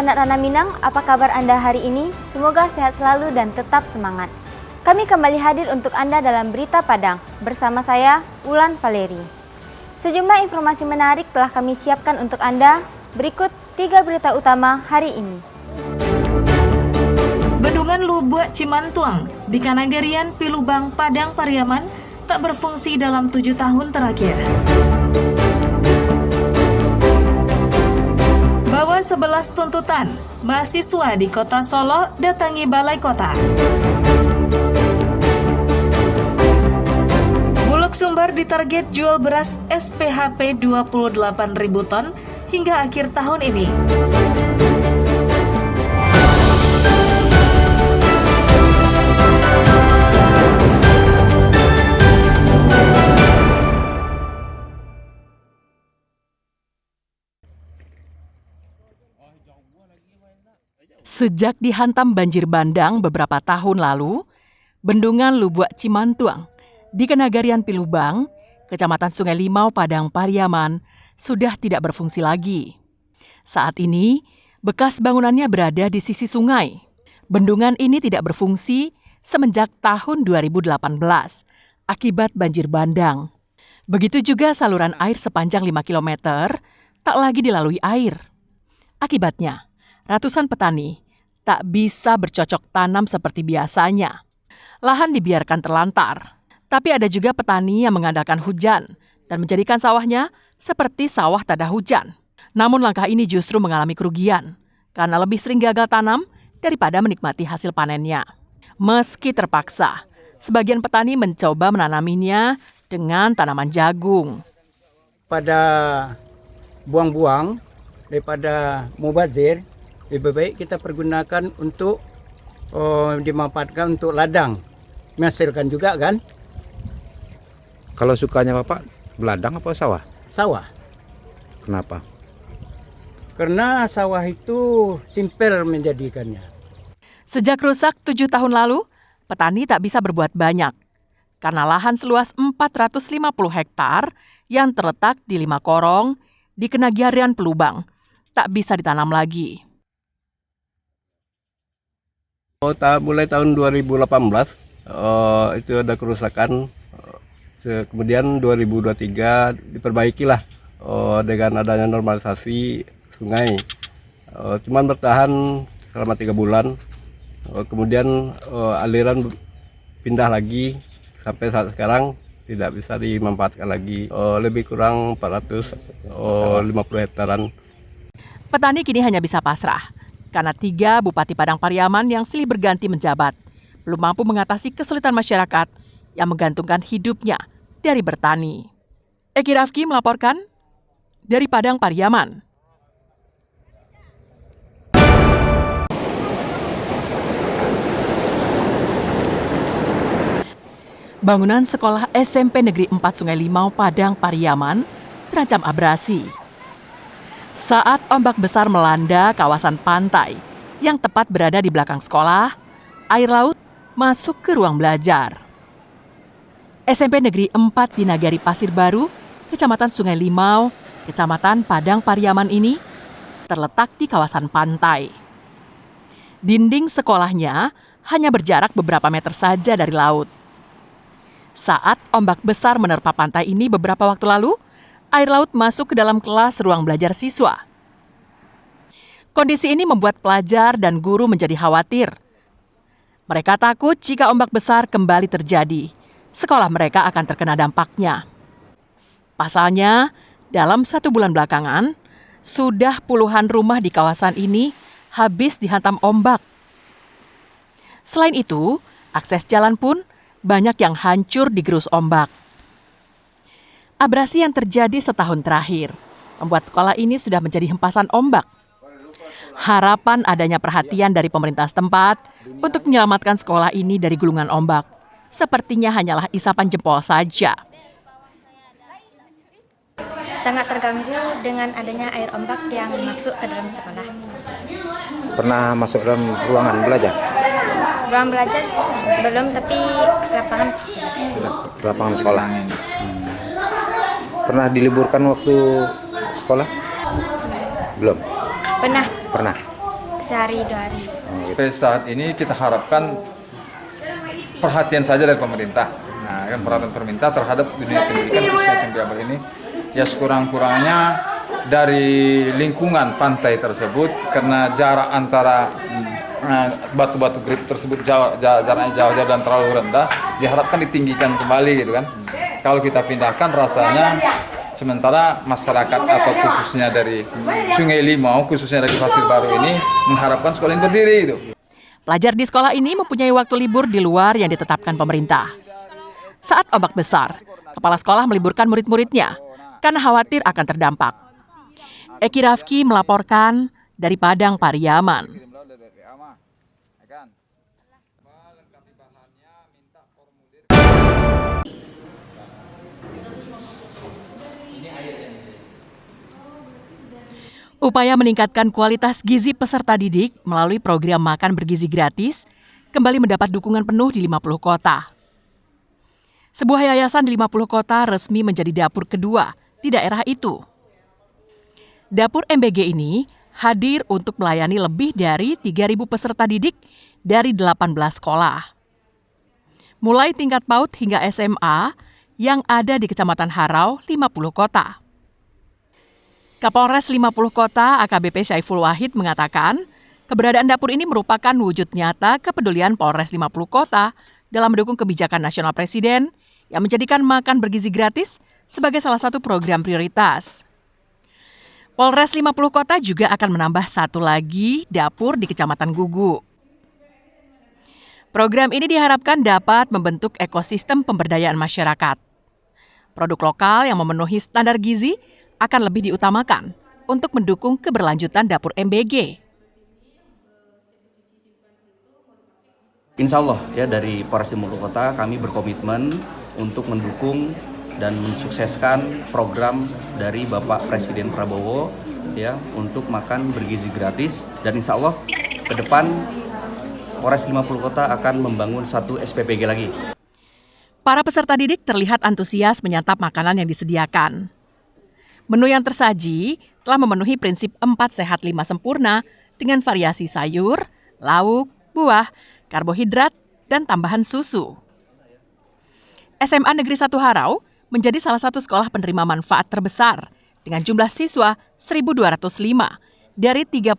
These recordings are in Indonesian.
anak Rana Minang, apa kabar Anda hari ini? Semoga sehat selalu dan tetap semangat. Kami kembali hadir untuk Anda dalam Berita Padang, bersama saya, Ulan Valeri. Sejumlah informasi menarik telah kami siapkan untuk Anda, berikut 3 berita utama hari ini. Bendungan Lubuk Cimantuang di Kanagarian Pilubang Padang Pariaman tak berfungsi dalam 7 tahun terakhir. Bawa 11 tuntutan, mahasiswa di Kota Solo datangi Balai Kota. Bulog Sumbar ditarget jual beras SPHP 28.000 ton hingga akhir tahun ini. Sejak dihantam banjir bandang beberapa tahun lalu, Bendungan Lubuk Cimantuang di Kanagarian Pilubang, Kecamatan Sungai Limau, Padang Pariaman, sudah tidak berfungsi lagi. Saat ini, bekas bangunannya berada di sisi sungai. Bendungan ini tidak berfungsi semenjak tahun 2018 akibat banjir bandang. Begitu juga saluran air sepanjang 5 km tak lagi dilalui air. Akibatnya, ratusan petani tak bisa bercocok tanam seperti biasanya. Lahan dibiarkan terlantar, tapi ada juga petani yang mengandalkan hujan dan menjadikan sawahnya seperti sawah tak ada hujan. Namun langkah ini justru mengalami kerugian karena lebih sering gagal tanam daripada menikmati hasil panennya. Meski terpaksa, sebagian petani mencoba menanaminya dengan tanaman jagung. Pada buang-buang daripada mubazir, lebih baik kita pergunakan untuk dimanfaatkan untuk ladang, menghasilkan juga kan. Kalau sukanya Bapak, ladang apa sawah? Sawah. Kenapa? Karena sawah itu simpel menjadikannya. Sejak rusak 7 tahun lalu, petani tak bisa berbuat banyak karena lahan seluas 450 hektar yang terletak di 5 korong di Kanagarian Pilubang tak bisa ditanam lagi. Mulai tahun 2018 itu ada kerusakan, kemudian 2023 diperbaikilah dengan adanya normalisasi sungai. Cuman bertahan selama 3 bulan, kemudian aliran pindah lagi sampai saat sekarang tidak bisa dimanfaatkan lagi, lebih kurang 450 hektaran. Petani kini hanya bisa pasrah karena 3 Bupati Padang Pariaman yang silih berganti menjabat belum mampu mengatasi kesulitan masyarakat yang menggantungkan hidupnya dari bertani. Eki Rafki melaporkan dari Padang Pariaman. Bangunan sekolah SMP Negeri 4 Sungai Limau, Padang Pariaman terancam abrasi saat ombak besar melanda kawasan pantai yang tepat berada di belakang sekolah. Air laut masuk ke ruang belajar. SMP Negeri 4 di Nagari Pasir Baru, Kecamatan Sungai Limau, Kecamatan Padang Pariaman ini terletak di kawasan pantai. Dinding sekolahnya hanya berjarak beberapa meter saja dari laut. Saat ombak besar menerpa pantai ini beberapa waktu lalu, air laut masuk ke dalam kelas ruang belajar siswa. Kondisi ini membuat pelajar dan guru menjadi khawatir. Mereka takut jika ombak besar kembali terjadi, sekolah mereka akan terkena dampaknya. Pasalnya, dalam 1 bulan belakangan, sudah puluhan rumah di kawasan ini habis dihantam ombak. Selain itu, akses jalan pun banyak yang hancur digerus ombak. Abrasi yang terjadi setahun terakhir membuat sekolah ini sudah menjadi hempasan ombak. Harapan adanya perhatian dari pemerintah setempat untuk menyelamatkan sekolah ini dari gulungan ombak sepertinya hanyalah isapan jempol saja. Sangat terganggu dengan adanya air ombak yang masuk ke dalam sekolah. Pernah masuk dalam ruangan belajar? Ruang belajar belum, tapi Lapangan sekolah. Pernah diliburkan waktu sekolah? Belum? Pernah. Pernah. sehari 2 hari. Sampai saat ini kita harapkan perhatian saja dari pemerintah. Nah, kan perhatian pemerintah terhadap dunia pendidikan khususnya SMP Abal ini ya sekurang-kurangnya dari lingkungan pantai tersebut karena jarak antara batu-batu grip tersebut jaraknya jauh dan terlalu rendah, diharapkan ditinggikan kembali gitu kan. Kalau kita pindahkan rasanya sementara masyarakat atau khususnya dari Sungai Limau, khususnya dari Pasir Baru ini mengharapkan sekolah ini berdiri itu. Pelajar di sekolah ini mempunyai waktu libur di luar yang ditetapkan pemerintah. Saat ombak besar, kepala sekolah meliburkan murid-muridnya karena khawatir akan terdampak. Eki Rafki melaporkan dari Padang Pariaman. Upaya meningkatkan kualitas gizi peserta didik melalui program makan bergizi gratis kembali mendapat dukungan penuh di 50 kota. Sebuah yayasan di 50 kota resmi menjadi dapur kedua di daerah itu. Dapur MBG ini hadir untuk melayani lebih dari 3.000 peserta didik dari 18 sekolah. Mulai tingkat PAUD hingga SMA yang ada di Kecamatan Harau, 50 kota. Kapolres 50 Kota AKBP Syaiful Wahid mengatakan, keberadaan dapur ini merupakan wujud nyata kepedulian Polres 50 Kota dalam mendukung kebijakan nasional Presiden yang menjadikan makan bergizi gratis sebagai salah satu program prioritas. Polres 50 Kota juga akan menambah satu lagi dapur di Kecamatan Gugu. Program ini diharapkan dapat membentuk ekosistem pemberdayaan masyarakat. Produk lokal yang memenuhi standar gizi akan lebih diutamakan untuk mendukung keberlanjutan dapur MBG. Insya Allah ya dari Polres 50 Kota kami berkomitmen untuk mendukung dan mensukseskan program dari Bapak Presiden Prabowo ya untuk makan bergizi gratis, dan insya Allah ke depan Polres 50 Kota akan membangun satu SPPG lagi. Para peserta didik terlihat antusias menyantap makanan yang disediakan. Menu yang tersaji telah memenuhi prinsip 4 sehat 5 sempurna dengan variasi sayur, lauk, buah, karbohidrat, dan tambahan susu. SMA Negeri 1 Harau menjadi salah satu sekolah penerima manfaat terbesar dengan jumlah siswa 1.205 dari 35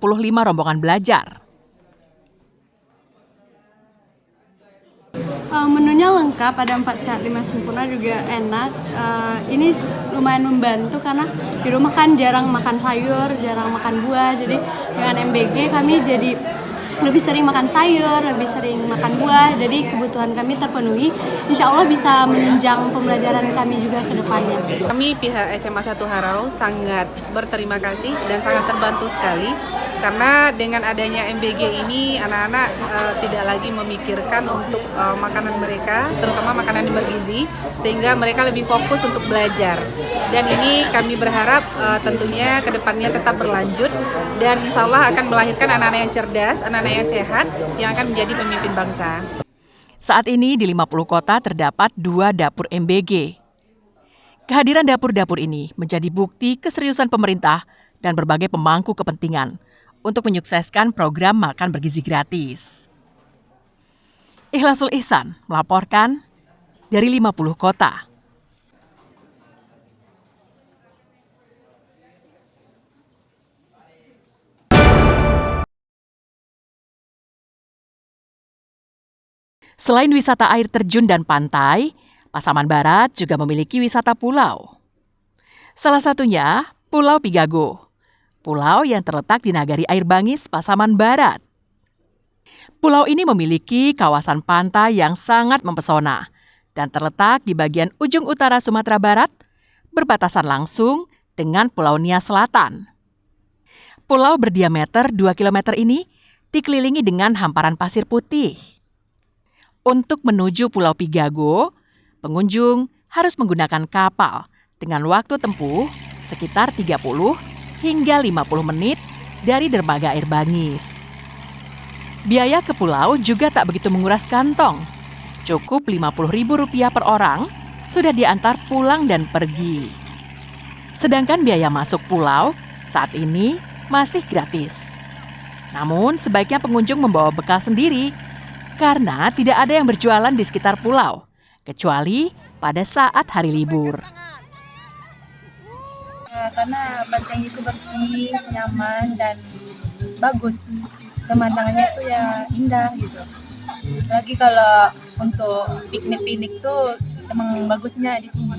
rombongan belajar. Menunya lengkap, ada 4 sehat 5 sempurna, juga enak. Ini lumayan membantu karena di rumah kan jarang makan sayur, jarang makan buah. Jadi dengan MBG kami jadi lebih sering makan sayur, lebih sering makan buah. Jadi kebutuhan kami terpenuhi. Insya Allah bisa menunjang pembelajaran kami juga ke depannya. Kami pihak SMA 1 Harau sangat berterima kasih dan sangat terbantu sekali. Karena dengan adanya MBG ini anak-anak tidak lagi memikirkan untuk makanan mereka, terutama makanan yang bergizi, sehingga mereka lebih fokus untuk belajar. Dan ini kami berharap tentunya ke depannya tetap berlanjut dan insya Allah akan melahirkan anak-anak yang cerdas, anak-anak yang sehat yang akan menjadi pemimpin bangsa. Saat ini di 50 kota terdapat 2 dapur MBG. Kehadiran dapur-dapur ini menjadi bukti keseriusan pemerintah dan berbagai pemangku kepentingan untuk menyukseskan program makan bergizi gratis. Ikhlasul Ihsan melaporkan dari 50 kota. Selain wisata air terjun dan pantai, Pasaman Barat juga memiliki wisata pulau. Salah satunya Pulau Pigago. Pulau yang terletak di Nagari Air Bangis, Pasaman Barat. Pulau ini memiliki kawasan pantai yang sangat mempesona dan terletak di bagian ujung utara Sumatera Barat, berbatasan langsung dengan Pulau Nia Selatan. Pulau berdiameter 2 km ini dikelilingi dengan hamparan pasir putih. Untuk menuju Pulau Pigago, pengunjung harus menggunakan kapal dengan waktu tempuh sekitar 30 hingga 50 menit dari dermaga Air Bangis. Biaya ke pulau juga tak begitu menguras kantong. Cukup Rp50.000 per orang, sudah diantar pulang dan pergi. Sedangkan biaya masuk pulau saat ini masih gratis. Namun sebaiknya pengunjung membawa bekal sendiri karena tidak ada yang berjualan di sekitar pulau, kecuali pada saat hari libur. Karena pantai itu bersih, nyaman, dan bagus. Pemandangannya itu ya indah gitu. Lagi kalau untuk piknik-piknik tuh emang bagusnya di sini.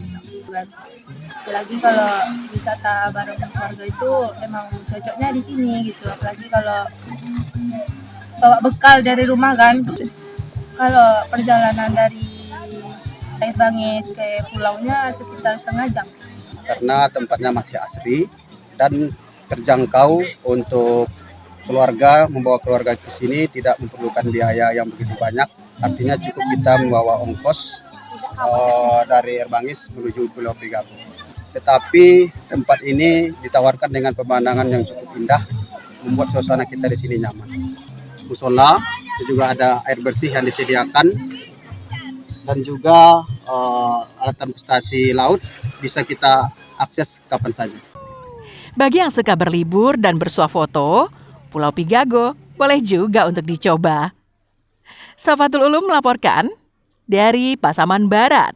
Lagi kalau wisata bareng keluarga itu emang cocoknya di sini gitu. Apalagi kalau bawa bekal dari rumah kan. Kalau perjalanan dari Air Bangis ke pulaunya sekitar setengah jam. Karena tempatnya masih asri dan terjangkau untuk keluarga, membawa keluarga ke sini tidak memerlukan biaya yang begitu banyak. Artinya cukup kita membawa ongkos dari Air Bangis menuju Pulau Pigago. Tetapi tempat ini ditawarkan dengan pemandangan yang cukup indah, membuat suasana kita di sini nyaman. Musola, juga ada air bersih yang disediakan, dan juga alat transportasi laut bisa kita akses kapan saja. Bagi yang suka berlibur dan bersuah foto, Pulau Pigago boleh juga untuk dicoba. Safatul Ulum melaporkan dari Pasaman Barat.